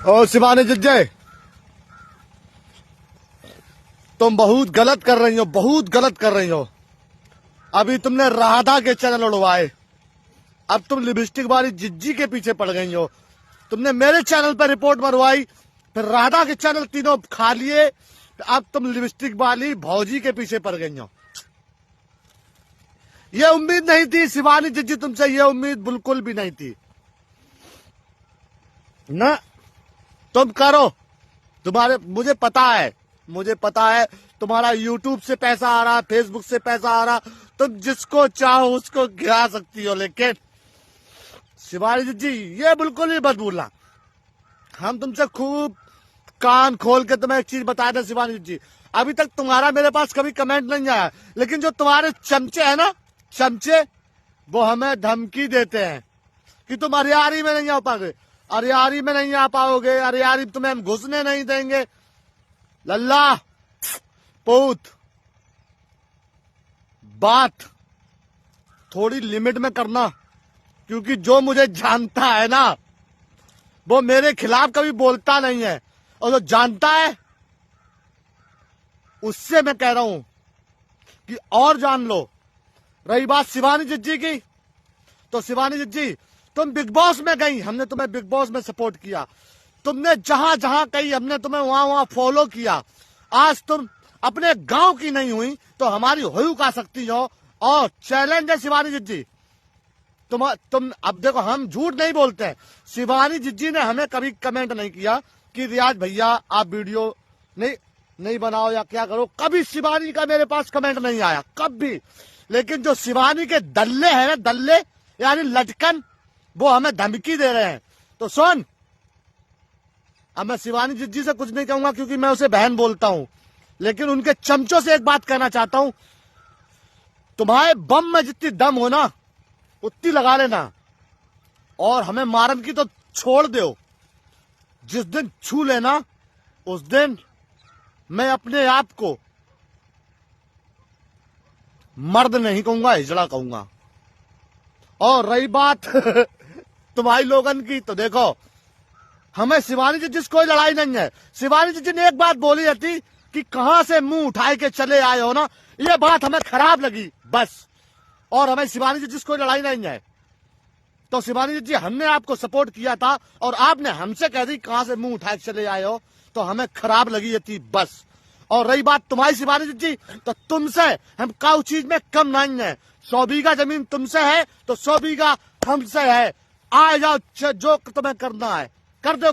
ओ शिवानी जिज्जे, तुम बहुत गलत कर रही हो, बहुत गलत कर रही हो। अभी तुमने राधा के चैनल उड़वाए, अब तुम लिपस्टिक वाली जिज्जी के पीछे पड़ गई हो। तुमने मेरे चैनल पर रिपोर्ट मरवाई, फिर राधा के चैनल तीनों खा लिए, अब तुम लिपस्टिक वाली भौजी के पीछे पड़ गई हो। ये उम्मीद नहीं थी शिवानी जिज्जी तुमसे, ये उम्मीद बिल्कुल भी नहीं थी ना। तुम करो, तुम्हारे मुझे पता है तुम्हारा यूट्यूब से पैसा आ रहा, फेसबुक से पैसा आ रहा, तुम जिसको चाहो उसको गिरा सकती हो। लेकिन शिवानी जी ये बिल्कुल ही मत भूलना, हम तुमसे खूब कान खोल के तुम्हें एक चीज बताया था शिवानी जी, अभी तक तुम्हारा मेरे पास कभी कमेंट नहीं आया, लेकिन जो तुम्हारे चमचे है ना, चमचे, वो हमें धमकी देते हैं कि तुम अरियारी में नहीं आ पाओगे, अरियारी में नहीं आ पाओगे, अरियारी तुम्हें हम घुसने नहीं देंगे। लल्ला पूत, बात थोड़ी लिमिट में करना, क्योंकि जो मुझे जानता है ना वो मेरे खिलाफ कभी बोलता नहीं है, और जो जानता है उससे मैं कह रहा हूं कि और जान लो। रही बात शिवानी जिज्जी की, तो शिवानी जिज्जी तुम बिग बॉस में गई, हमने तुम्हें बिग बॉस में सपोर्ट किया, तुमने जहां जहां कही हमने तुम्हें वहां वहां फॉलो किया। आज तुम अपने गांव की नहीं हुई तो हमारी हुई का सकती हो। और चैलेंज है शिवानी जिज्जी, तुम अब देखो, हम झूठ नहीं बोलते हैं, शिवानी जिज्जी ने हमें कभी कमेंट नहीं किया कि रियाज भैया आप वीडियो नहीं बनाओ या क्या करो, कभी शिवानी का मेरे पास कमेंट नहीं आया कभी। लेकिन जो शिवानी के दल्ले हैं ना, दल्ले यानी लटकन, वो हमें धमकी दे रहे हैं। तो सुन, अब मैं शिवानी जिज्जी से कुछ नहीं कहूंगा क्योंकि मैं उसे बहन बोलता हूं, लेकिन उनके चमचों से एक बात कहना चाहता हूं, तुम्हारे बम में जितनी दम हो ना उतनी लगा लेना, और हमें मारन की तो छोड़ दो। जिस दिन छू लेना उस दिन मैं अपने आप को मर्द नहीं कहूंगा, हिजड़ा कहूंगा। और रही बात तुम्हारी लोगन की, तो देखो हमें शिवानी जी जिस कोई लड़ाई नहीं है। शिवानी जी ने एक बात बोली थी कि कहां से मुंह उठाए के चले आए हो ना, ये बात हमें खराब लगी बस। और हमें शिवानी जी जिस कोई लड़ाई नहीं है, तो शिवानी जी हमने आपको सपोर्ट किया था और आपने हमसे कह दी कहां से मुंह उठाए के चले आए हो, तो हमें खराब लगी ये थी बस। और रही बात तुम्हारी शिवानी जी, तो तुमसे हम काउ चीज में कम नहीं है। 100 बीघा जमीन तुमसे है तो 100 बीघा हमसे है। आ जाओ, जो तुम्हें करना है कर दो।